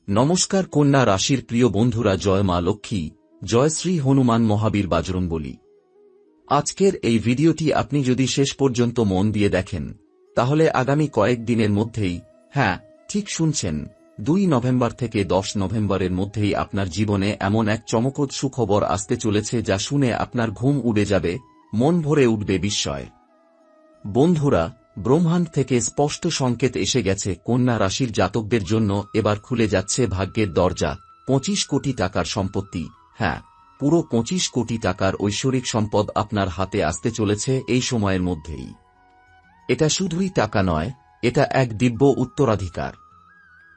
নমস্কার কন্যা রাশির প্রিয় বন্ধুরা, জয় মা লক্ষ্মী, জয় শ্রী হনুমান মহাবীর বজরংবলী। আজকের এই ভিডিওটি আপনি যদি শেষ পর্যন্ত মন দিয়ে দেখেন তাহলে আগামী কয়েক দিনের মধ্যেই, হ্যাঁ ঠিক শুনছেন, 2 নভেম্বর থেকে 10 নভেম্বরের মধ্যেই আপনার জীবনে এমন এক চমকপ্রদ সুখবর আসতে চলেছে যা শুনে আপনার ঘুম উড়ে যাবে, মন ভরে উঠবে বিস্ময়। বন্ধুরা, ব্রহ্মাণ্ড থেকে স্পষ্ট সংকেত এসে গেছে, কন্যা রাশির জাতকদের জন্য এবার খুলে যাচ্ছে ভাগ্যের দরজা। 25 কোটি টাকার সম্পত্তি, হ্যাঁ পুরো 25 কোটি টাকার ঐশ্বরিক সম্পদ আপনার হাতে আসতে চলেছে এই সময়ের মধ্যেই। এটা শুধুই টাকা নয়, এটা এক দিব্য উত্তরাধিকার।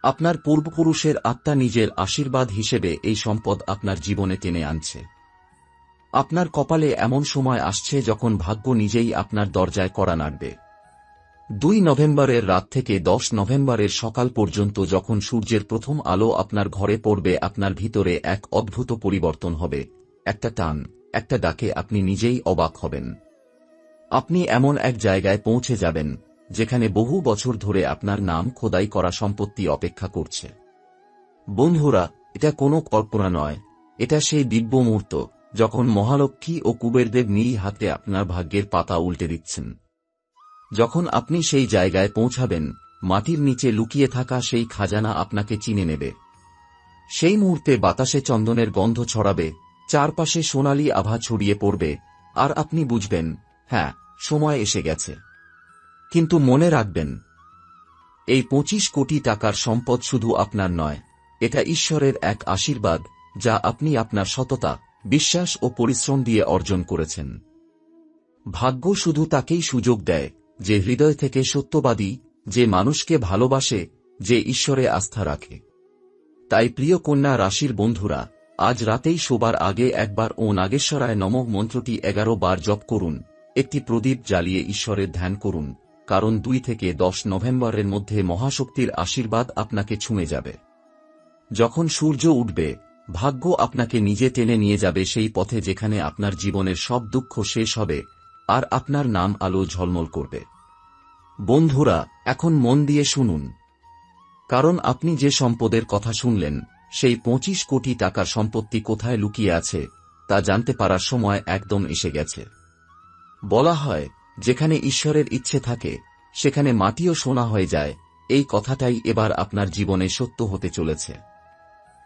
আপনার পূর্বপুরুষের আত্মা নিজের আশীর্বাদ হিসেবে এই সম্পদ আপনার জীবনে টেনে আনছে। আপনার কপালে এমন সময় আসছে যখন ভাগ্য নিজেই আপনার দরজায় কড়া নাড়বে। 2 নভেম্বরের রাত থেকে 10 নভেম্বরের সকাল পর্যন্ত যখন সূর্যের প্রথম আলো আপনার ঘরে পড়বে, আপনার ভিতরে এক অদ্ভুত পরিবর্তন হবে। একটা টান, একটা ডাকে আপনি নিজেই অবাক হবেন। আপনি এমন এক জায়গায় পৌঁছে যাবেন যেখানে বহু বছর ধরে আপনার নাম খোদাই করা সম্পত্তি অপেক্ষা করছে। বন্ধুরা, এটা কোনো কল্পনা নয়, এটা সেই দিব্য মুহূর্ত যখন মহালক্ষ্মী ও কুবেরদেব নিজ হাতে আপনার ভাগ্যের পাতা উল্টে দিচ্ছেন। যখন আপনি সেই জায়গায় পৌঁছাবেন, মাটির নিচে লুকিয়ে থাকা সেই খাজানা আপনাকে চিনে নেবে। সেই মুহূর্তে বাতাসে চন্দনের গন্ধ ছড়াবে, চারপাশে সোনালী আভা ছড়িয়ে পড়বে, আর আপনি বুঝবেন, হ্যাঁ সময় এসে গেছে। কিন্তু মনে রাখবেন, এই 25 কোটি টাকার সম্পদ শুধু আপনার নয়, এটা ঈশ্বরের এক আশীর্বাদ যা আপনি আপনার সততা, বিশ্বাস ও পরিশ্রম দিয়ে অর্জন করেছেন। ভাগ্য শুধু তাকেই সুযোগ দেয় যে হৃদয় থেকে সত্যবাদী, যে মানুষকে ভালোবাসে, যে ঈশ্বরে আস্থা রাখে। তাই প্রিয় কন্যা রাশির বন্ধুরা, আজ রাতেই শোবার আগে একবার ও নাগেশ্বরায় নমঃ মন্ত্রটি 11 বার জপ করুন, একটি প্রদীপ জ্বালিয়ে ঈশ্বরের ধ্যান করুন, কারণ 2 থেকে 10 নভেম্বরের মধ্যে মহাশক্তির আশীর্বাদ আপনাকে ছুঁয়ে যাবে। যখন সূর্য উঠবে, ভাগ্য আপনাকে নিজে টেনে নিয়ে যাবে সেই পথে যেখানে আপনার জীবনের সব দুঃখ শেষ হবে আর আপনার নাম আলো ঝলমল করবে। বন্ধুরা, এখন মন দিয়ে শুনুন, কারণ আপনি যে সম্পদের কথা শুনলেন, সেই 25 কোটি টাকার সম্পত্তি কোথায় লুকিয়ে আছে তা জানতে পারার সময় একদম এসে গেছে। বলা হয়, যেখানে ঈশ্বরের ইচ্ছে থাকে সেখানে মাটিও সোনা হয়ে যায়। এই কথাটাই এবার আপনার জীবনে সত্য হতে চলেছে।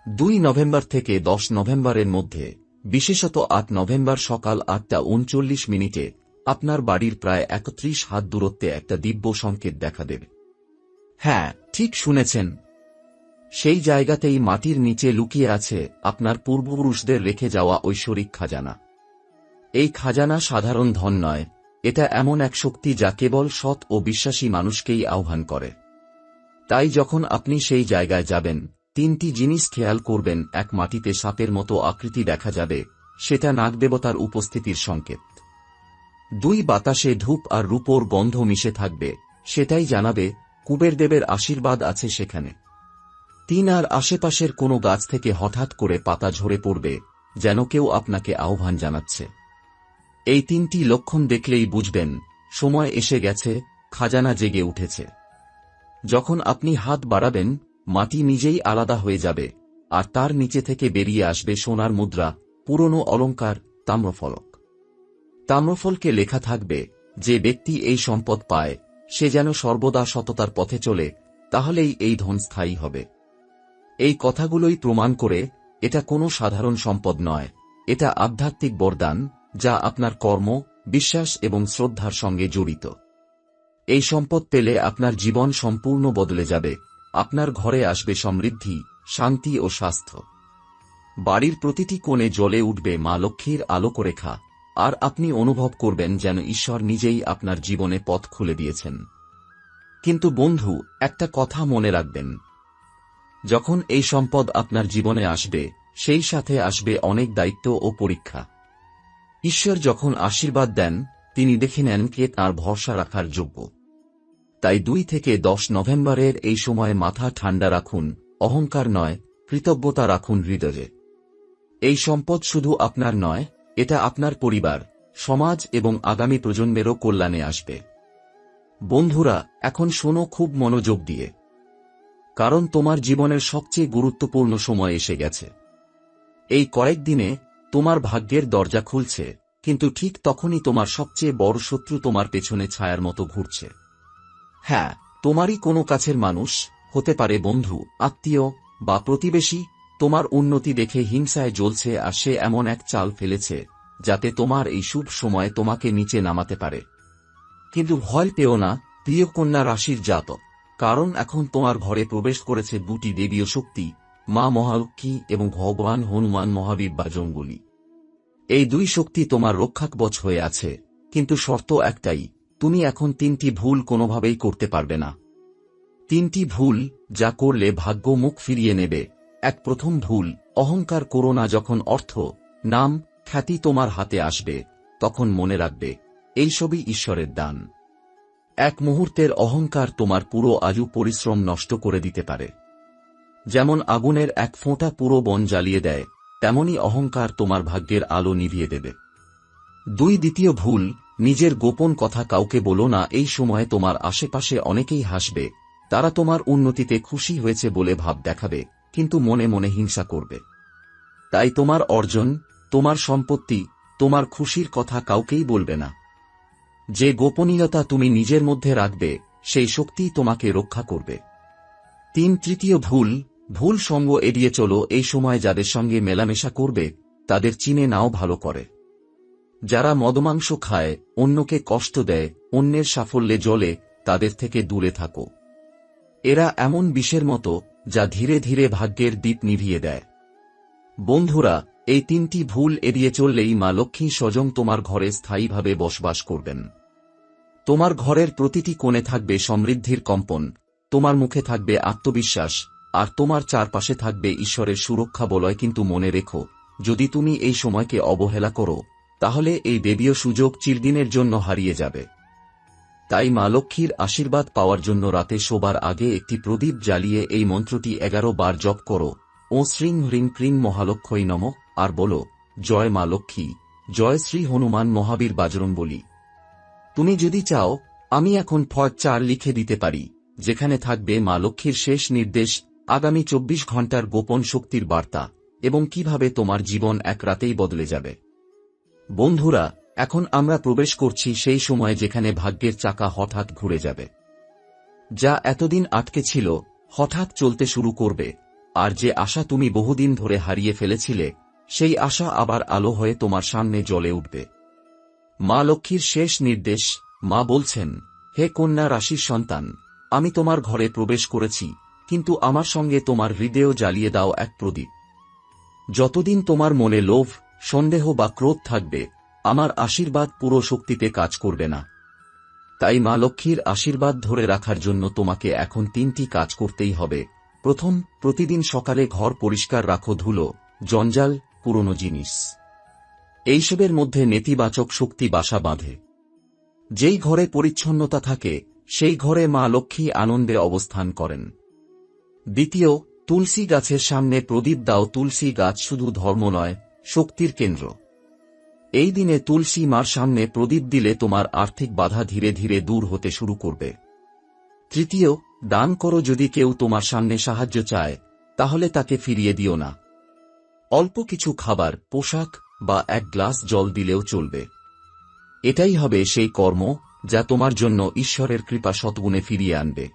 2 নভেম্বর থেকে 10 নভেম্বরের মধ্যে, বিশেষত 8 নভেম্বর সকাল 8:39 আপনার বাড়ির প্রায় 31 হাত দূরত্বে একটা দিব্য সংকেত দেখা দেবে। হ্যাঁ ঠিক শুনেছেন, সেই জায়গাতেই মাটির নিচে লুকিয়ে আছে আপনার পূর্বপুরুষদের রেখে যাওয়া ঐশ্বরিক খাজানা। এই খাজানা সাধারণ ধন নয়, এটা এমন এক শক্তি যা কেবল সৎ ও বিশ্বাসী মানুষকেই আহ্বান করে। তাই যখন আপনি সেই জায়গায় যাবেন, 3টি জিনিস খেয়াল করবেন। এক, মাটিতে সাপের মতো আকৃতি দেখা যাবে, সেটা নাগদেবতার উপস্থিতির সংকেত। 2, বাতাসে ধূপ আর রূপোর গন্ধ মিশে থাকবে, সেটাই জানাবে কুবেরদেবের আশীর্বাদ আছে সেখানে। 3, আর আশেপাশের কোনো গাছ থেকে হঠাৎ করে পাতা ঝরে পড়বে, যেন কেউ আপনাকে আহ্বান জানাচ্ছে। এই 3টি লক্ষণ দেখলেই বুঝবেন সময় এসে গেছে, খাজানা জেগে উঠেছে। যখন আপনি হাত বাড়াবেন, মাটি নিজেই আলাদা হয়ে যাবে, আর তার নিচে থেকে বেরিয়ে আসবে সোনার মুদ্রা, পুরনো অলংকার, তাম্রফলক। তাম্রফলকে লেখা থাকবে, যে ব্যক্তি এই সম্পদ পায় সে যেন সর্বদা সততার পথে চলে, তাহলেই এই ধন স্থায়ী হবে। এই কথাগুলোই প্রমাণ করে এটা কোনো সাধারণ সম্পদ নয়, এটা আধ্যাত্মিক বরদান যা আপনার কর্ম, বিশ্বাস এবং শ্রদ্ধার সঙ্গে জড়িত। এই সম্পদ পেলে আপনার জীবন সম্পূর্ণ বদলে যাবে। আপনার ঘরে আসবে সমৃদ্ধি, শান্তি ও স্বাস্থ্য। বাড়ির প্রতিটি কোণে জ্বলে উঠবে মা লক্ষ্মীর আলোকরেখা, আর আপনি অনুভব করবেন যেন ঈশ্বর নিজেই আপনার জীবনে পথ খুলে দিয়েছেন। কিন্তু বন্ধু, একটা কথা মনে রাখবেন, যখন এই সম্পদ আপনার জীবনে আসবে, সেই সাথে আসবে অনেক দায়িত্ব ও পরীক্ষা। ঈশ্বর যখন আশীর্বাদ দেন, তিনি দেখে নেন কে তাঁর ভরসা রাখার যোগ্য। তাই 2 থেকে 10 নভেম্বরের এই সময় মাথা ঠান্ডা রাখুন, অহংকার নয়, কৃতজ্ঞতা রাখুন হৃদয়ে। এই সম্পদ শুধু আপনার নয়, এটা আপনার পরিবার, সমাজ এবং আগামী প্রজন্মেরও কল্যাণে আসবে। বন্ধুরা, এখন শোনো খুব মনোযোগ দিয়ে। কারণ তোমার জীবনের সবচেয়ে গুরুত্বপূর্ণ সময় এসে গেছে। এই কয়েকদিনে তোমার ভাগ্যের দরজা খুলছে, কিন্তু ঠিক তখনই তোমার সবচেয়ে বড় শত্রু তোমার পেছনে ছায়ার মতো ঘুরছে। হ্যাঁ, তোমারই কোনো কাছের মানুষ, হতে পারে বন্ধু, আত্মীয় বা প্রতিবেশী, তোমার উন্নতি দেখে হিংসায় জ্বলছে আর সে এমন এক চাল ফেলেছে যাতে তোমার এই শুভ সময়ে তোমাকে নিচে নামাতে পারে। কিন্তু ভয় পেও না, প্রিয় কন্যা রাশির জাতক, কারণ এখন তোমার ঘরে প্রবেশ করেছে দুটি দেবীয় শক্তি, মা মহালক্ষ্মী এবং ভগবান হনুমান মহাবীর বাজরঙ্গবলী। এই দুই শক্তি তোমার রক্ষাকবচ হয়ে আছে, কিন্তু শর্ত একটাই, তুমি এখন তিনটি ভুল কোনোভাবেই করতে পারবে না। তিনটি ভুল যা করলে ভাগ্য মুখ ফিরিয়ে নেবে। এক, প্রথম ভুল, অহংকার করো না। যখন অর্থ, নাম, খ্যাতি তোমার হাতে আসবে, তখন মনে রাখবে এইসবই ঈশ্বরের দান। এক মুহূর্তের অহংকার তোমার পুরো আয়ু পরিশ্রম নষ্ট করে দিতে পারে। যেমন আগুনের এক ফোঁটা পুরো বন জ্বালিয়ে দেয়, তেমনি অহংকার তোমার ভাগ্যের আলো নিভিয়ে দেবে। দুই, দ্বিতীয় ভুল, নিজের গোপন কথা কাউকে বলো না। এই সময়ে তোমার আশেপাশে অনেকেই হাসবে, তারা তোমার উন্নতিতে খুশি হয়েছে বলে ভাব দেখাবে, কিন্তু মনে মনে হিংসা করবে। তাই তোমার অর্জন, তোমার সম্পত্তি, তোমার খুশির কথা কাউকেই বলবে না। যে গোপনীয়তা তুমি নিজের মধ্যে রাখবে, সেই শক্তিই তোমাকে রক্ষা করবে। তিন, তৃতীয় ভুল, ভুল সঙ্গ এড়িয়ে চলো। এই সময় যাদের সঙ্গে মেলামেশা করবে, তাদের চিনে নাও ভালো করে। যারা মদমাংস খায়, অন্যকে কষ্ট দেয়, অন্যের সাফল্যে জ্বলে, তাদের থেকে দূরে থাকো। এরা এমন বিষের মতো যা ধীরে ধীরে ভাগ্যের দীপ নিভিয়ে দেয়। বন্ধুরা, এই তিনটি ভুল এড়িয়ে চললেই মা লক্ষ্মী স্বয়ং তোমার ঘরে স্থায়ীভাবে বসবাস করবেন। তোমার ঘরের প্রতিটি কোণে থাকবে সমৃদ্ধির কম্পন, তোমার মুখে থাকবে আত্মবিশ্বাস, আর তোমার চারপাশে থাকবে ঈশ্বরের সুরক্ষা বলয়। কিন্তু মনে রেখো, যদি তুমি এই সময়কে অবহেলা করো, তাহলে এই দেবীয় সুযোগ চিরদিনের জন্য হারিয়ে যাবে। তাই মা লক্ষ্মীর আশীর্বাদ পাওয়ার জন্য রাতে শোবার আগে একটি প্রদীপ জ্বালিয়ে এই মন্ত্রটি 11 বার জপ করো। ও শ্রীং হ্রিং ক্রিং মহালক্ষ্মী নমঃ, আর বলো, জয় মা লক্ষ্মী, জয় শ্রী হনুমান মহাবীর বাজরঙ্গবলী। তুমি যদি চাও, আমি এখন ফ4 লিখে দিতে পারি, যেখানে থাকবে মা লক্ষ্মীর শেষ নির্দেশ, আগামী 24 ঘণ্টার গোপন শক্তির বার্তা, এবং কিভাবে তোমার জীবন এক রাতেই বদলে যাবে। বন্ধুরা, এখন আমরা প্রবেশ করছি সেই সময় যেখানে ভাগ্যের চাকা হঠাৎ ঘুরে যাবে। যা এতদিন আটকে ছিল, হঠাৎ চলতে শুরু করবে, আর যে আশা তুমি বহুদিন ধরে হারিয়ে ফেলেছিলে, সেই আশা আবার আলো হয়ে তোমার সামনে জ্বলে উঠবে। মা লক্ষ্মীর শেষ নির্দেশ, মা বলছেন, হে কন্যা রাশির সন্তান, আমি তোমার ঘরে প্রবেশ করেছি, কিন্তু আমার সঙ্গে তোমার হৃদয় জ্বালিয়ে দাও এক প্রদীপ। যতদিন তোমার মনে লোভ, সন্দেহ বা ক্রোধ থাকবে, আমার আশীর্বাদ পুরো শক্তিতে কাজ করবে না। তাই মা লক্ষ্মীর আশীর্বাদ ধরে রাখার জন্য তোমাকে এখন 3টি কাজ করতেই হবে। প্রথম, প্রতিদিন সকালে ঘর পরিষ্কার রাখো। ধুলো, জঞ্জাল, পুরনো জিনিস, এইসবের মধ্যে নেতিবাচক শক্তি বাসা বাঁধে। যেই ঘরে পরিচ্ছন্নতা থাকে, সেই ঘরে মা লক্ষ্মী আনন্দে অবস্থান করেন। দ্বিতীয়, তুলসী গাছের সামনে প্রদীপ দাও। তুলসী গাছ শুধু ধর্ম নয়, শক্তির কেন্দ্র। এই দিনে তুলসী মার সামনে প্রদীপ দিলে তোমার আর্থিক বাধা ধীরে ধীরে দূর হতে শুরু করবে। তৃতীয়, দান করো। যদি কেউ তোমার সামনে সাহায্য চায়, তাহলে তাকে ফিরিয়ে দিও না। অল্প কিছু খাবার, পোশাক বা এক গ্লাস জল দিলেও চলবে। এটাই হবে সেই কর্ম যা তোমার জন্য ঈশ্বরের কৃপা শতগুণে ফিরিয়ে আনবে।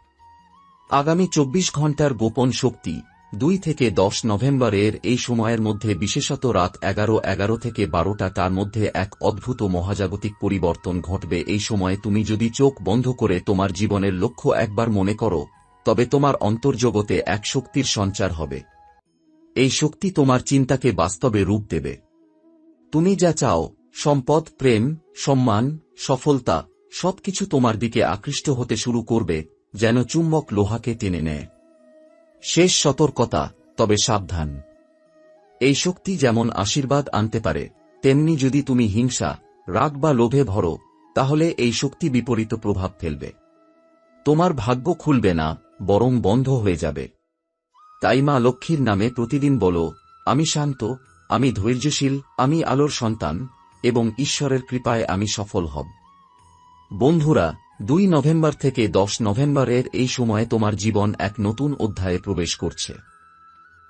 আগামী 24 ঘণ্টার গোপন শক্তি, 2 থেকে 10 নভেম্বরের এই সময়ের মধ্যে, বিশেষত রাত 11:11 থেকে 12টার মধ্যে এক অদ্ভুত মহাজাগতিক পরিবর্তন ঘটবে। এই সময়ে তুমি যদি চোখ বন্ধ করে তোমার জীবনের লক্ষ্য একবার মনে করো, তবে তোমার অন্তর্জগতে এক শক্তির সঞ্চার হবে। এই শক্তি তোমার চিন্তাকে বাস্তবে রূপ দেবে। তুমি যা চাও, সম্পদ, প্রেম, সম্মান, সফলতা, সবকিছু তোমার দিকে আকৃষ্ট হতে শুরু করবে, যেন চুম্বক লোহাকে টেনে নেয়। শেষ সতর্কতা, তবে সাবধান। এই শক্তি যেমন আশীর্বাদ আনতে পারে, তেমনি যদি তুমি হিংসা, রাগ বা লোভে ভরো, তাহলে এই শক্তি বিপরীত প্রভাব ফেলবে। তোমার ভাগ্য খুলবে না, বরং বন্ধ হয়ে যাবে। তাই মা লক্ষ্মীর নামে প্রতিদিন বলো, আমি শান্ত, আমি ধৈর্যশীল, আমি আলোর সন্তান, এবং ঈশ্বরের কৃপায় আমি সফল হব। বন্ধুরা, 2 নভেম্বর থেকে 10 নভেম্বরের এই সময়ে তোমার জীবন এক নতুন অধ্যায়ে প্রবেশ করছে।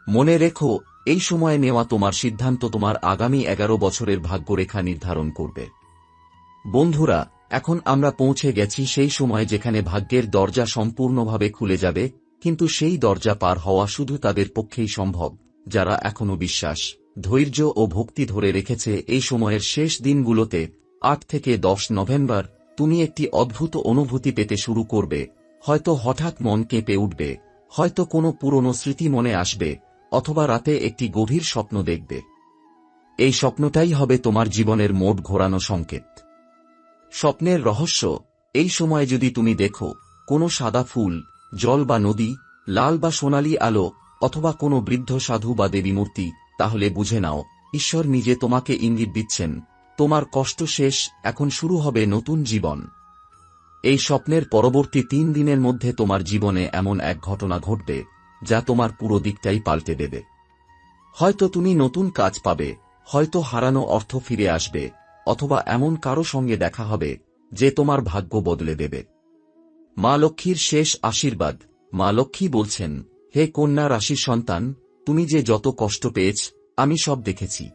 মনে রেখো, এই সময়ে নেওয়া তোমার সিদ্ধান্ত তোমার আগামী 11 বছরের ভাগ্যরেখা নির্ধারণ করবে। বন্ধুরা, এখন আমরা পৌঁছে গেছি সেই সময় যেখানে ভাগ্যের দরজা সম্পূর্ণভাবে খুলে যাবে, কিন্তু সেই দরজা পার হওয়া শুধু তাদের পক্ষেই সম্ভব যারা এখনো বিশ্বাস, ধৈর্য ও ভক্তি ধরে রেখেছে। এই সময়ের শেষ দিনগুলোতে 8 থেকে 10 নভেম্বর তুমি একটি অদ্ভুত অনুভূতি পেতে শুরু করবে। হয়তো হঠাৎ মন কেঁপে উঠবে, হয়তো কোনো পুরনো স্মৃতি মনে আসবে, অথবা রাতে একটি গভীর স্বপ্ন দেখবে। এই স্বপ্নটাই হবে তোমার জীবনের মোড় ঘোরানো সংকেত। স্বপ্নের রহস্য: এই সময় যদি তুমি দেখো কোনো সাদা ফুল, জল বা নদী, লাল বা সোনালী আলো, অথবা কোনো বৃদ্ধ সাধু বা দেবী মূর্তি, তাহলে বুঝে নাও ঈশ্বর নিজে তোমাকে ইঙ্গিত দিচ্ছেন তোমার কষ্ট শেষ, এখন শুরু হবে নতুন জীবন। এই স্বপ্নের পরবর্তী 3 দিনের মধ্যে তোমার জীবনে এমন এক ঘটনা ঘটবে যা তোমার পুরো দিকটাই পাল্টে দেবে। হয়তো তুমি নতুন কাজ পাবে, হয়তো হারানো অর্থ ফিরে আসবে, অথবা এমন কারো সঙ্গে দেখা হবে যে তোমার ভাগ্য বদলে দেবে। মা লক্ষ্মীর শেষ আশীর্বাদ: মা লক্ষ্মী বলছেন, হে কন্যা রাশির সন্তান, তুমি যে যত কষ্ট পেয়েছ আমি সব দেখেছি।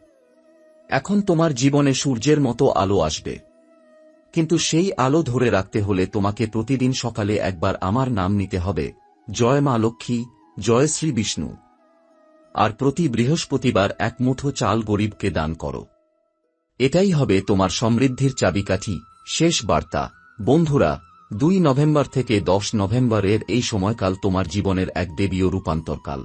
এখন তোমার জীবনে সূর্যের মতো আলো আসবে, কিন্তু সেই আলো ধরে রাখতে হলে তোমাকে প্রতিদিন সকালে একবার আমার নাম নিতে হবে, জয় মা লক্ষ্মী, জয় শ্রী বিষ্ণু। আর প্রতি বৃহস্পতিবার 1 মুঠো চাল গরিবকে দান করো। এটাই হবে তোমার সমৃদ্ধির চাবিকাঠি। শেষ বার্তা: বন্ধুরা, 2 নভেম্বর থেকে 10 নভেম্বরের এই সময়কাল তোমার জীবনের এক দেবীয় রূপান্তরকাল।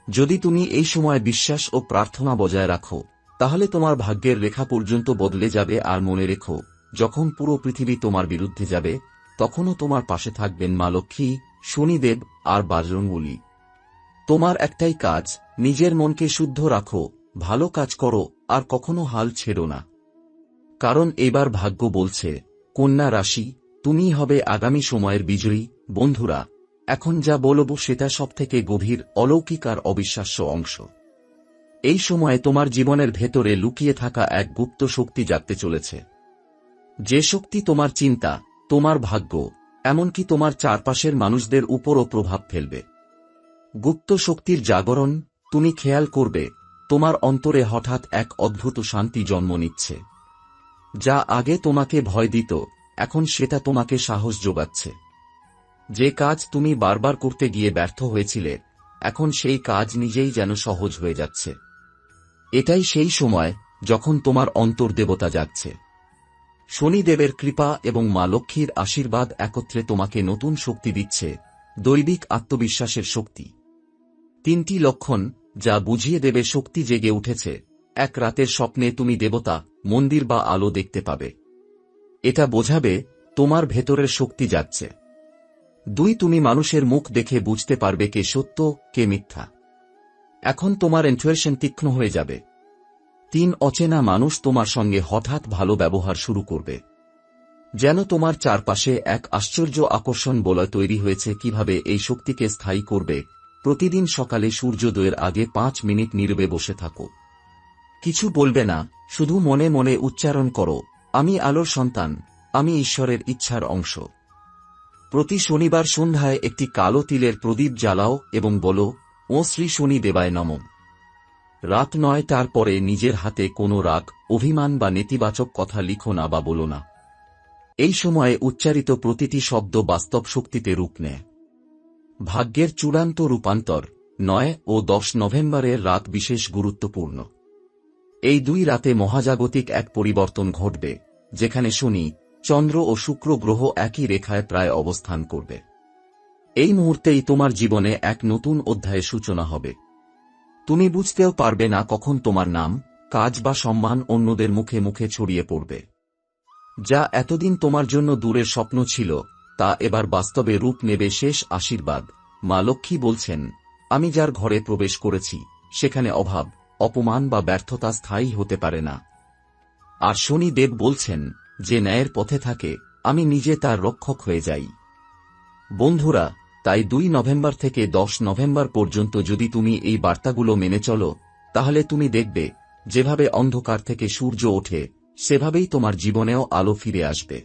যদি তুমি এই সময় বিশ্বাস ও প্রার্থনা বজায় রাখো, তাহলে তোমার ভাগ্যের রেখা পর্যন্ত বদলে যাবে। আর মনে রেখো, যখন পুরো পৃথিবী তোমার বিরুদ্ধে যাবে, তখনও তোমার পাশে থাকবেন মা লক্ষ্মী, শনিদেব আর বজরংবলী। তোমার একটাই কাজ, নিজের মনকে শুদ্ধ রাখো, ভালো কাজ করো, আর কখনো হাল ছেড়ো না। কারণ এবার ভাগ্য বলছে, কন্যা রাশি, তুমিই হবে আগামী সময়ের বিজয়ী। বন্ধুরা, এখন যা বলবো সেটা সবথেকে গভীর, অলৌকিক আর অবিশ্বাস্য অংশ। এই সময়ে তোমার জীবনের ভেতরে লুকিয়ে থাকা এক গুপ্ত শক্তি জাগতে চলেছে। যে শক্তি তোমার চিন্তা, তোমার ভাগ্য, এমনকি তোমার চারপাশের মানুষদের উপরও প্রভাব ফেলবে। গুপ্ত শক্তির জাগরণ: তুমি খেয়াল করবে তোমার অন্তরে হঠাৎ এক অদ্ভুত শান্তি জন্ম নিচ্ছে। যা আগে তোমাকে ভয় দিত, এখন সেটা তোমাকে সাহস যোগাচ্ছে। যে কাজ তুমি বারবার করতে গিয়ে ব্যর্থ হয়েছিলে, এখন সেই কাজ নিজেই যেন সহজ হয়ে যাচ্ছে। এটাই সেই সময় যখন তোমার অন্তর্দেবতা জাগছে। শনিদেবের কৃপা এবং মা লক্ষ্মীর আশীর্বাদ একত্রে তোমাকে নতুন শক্তি দিচ্ছে, দৈবিক আত্মবিশ্বাসের শক্তি। 3টি লক্ষণ যা বুঝিয়ে দেবে শক্তি জেগে উঠেছে। 1 রাতের স্বপ্নে তুমি দেবতা, মন্দির বা আলো দেখতে পাবে। এটা বোঝাবে তোমার ভেতরের শক্তি জাগছে। 2 তুমি মানুষের মুখ দেখে বুঝতে পারবে কে সত্য, কে মিথ্যা। এখন তোমার ইনটুইশন তীক্ষ্ণ হয়ে যাবে। 3 অচেনা মানুষ তোমার সঙ্গে হঠাৎ ভালো ব্যবহার শুরু করবে। যেন তোমার চারপাশে এক আশ্চর্য আকর্ষণ বলয় তৈরি হয়েছে। কিভাবে এই শক্তিকে স্থায়ী করবে? প্রতিদিন সকালে সূর্যোদয়ের আগে 5 মিনিট নীরবে বসে থাকো। কিছু বলবে না, শুধু মনে মনে উচ্চারণ করো, আমি আলোর সন্তান, আমি ঈশ্বরের ইচ্ছার অংশ। প্রতি শনিবার সন্ধ্যায় একটি কালো তিলের প্রদীপ জ্বালাও এবং বলো, ও শ্রী শনি দেবায় নমঃ। রাত 9টার পরে নিজের হাতে কোনো রাগ, অভিমান বা নেতিবাচক কথা লিখো না বা বলো না। এই সময়ে উচ্চারিত প্রতিটি শব্দ বাস্তব শক্তিতে রূপ নেয়। ভাগ্যের চূড়ান্ত রূপান্তর: 9 ও 10 নভেম্বরের রাত বিশেষ গুরুত্বপূর্ণ। এই 2 রাতে মহাজাগতিক এক পরিবর্তন ঘটবে, যেখানে শনি, চন্দ্র ও শুক্র গ্রহ একই রেখায় প্রায় অবস্থান করবে। এই মুহূর্তেই তোমার জীবনে এক নতুন অধ্যায়ের সূচনা হবে। তুমি বুঝতেও পারবে না কখন তোমার নাম, কাজ বা সম্মান অন্যদের মুখে মুখে ছড়িয়ে পড়বে। যা এতদিন তোমার জন্য দূরের স্বপ্ন ছিল, তা এবার বাস্তবে রূপ নেবে। শেষ আশীর্বাদ: মা লক্ষ্মী বলছেন, আমি যার ঘরে প্রবেশ করেছি সেখানে অভাব, অপমান বা ব্যর্থতা স্থায়ী হতে পারে না। আর শনি দেব বলছেন, যে ন্যায়ের পথে থাকে আমি নিজে তার রক্ষক হয়ে যাই। বন্ধুরা, তাই 2 নভেম্বর থেকে 10 নভেম্বর পর্যন্ত যদি তুমি এই বার্তাগুলো মেনে চলো, তাহলে তুমি দেখবে যেভাবে অন্ধকার থেকে সূর্য ওঠে, সেভাবেই তোমার জীবনেও আলো ফিরে আসবে।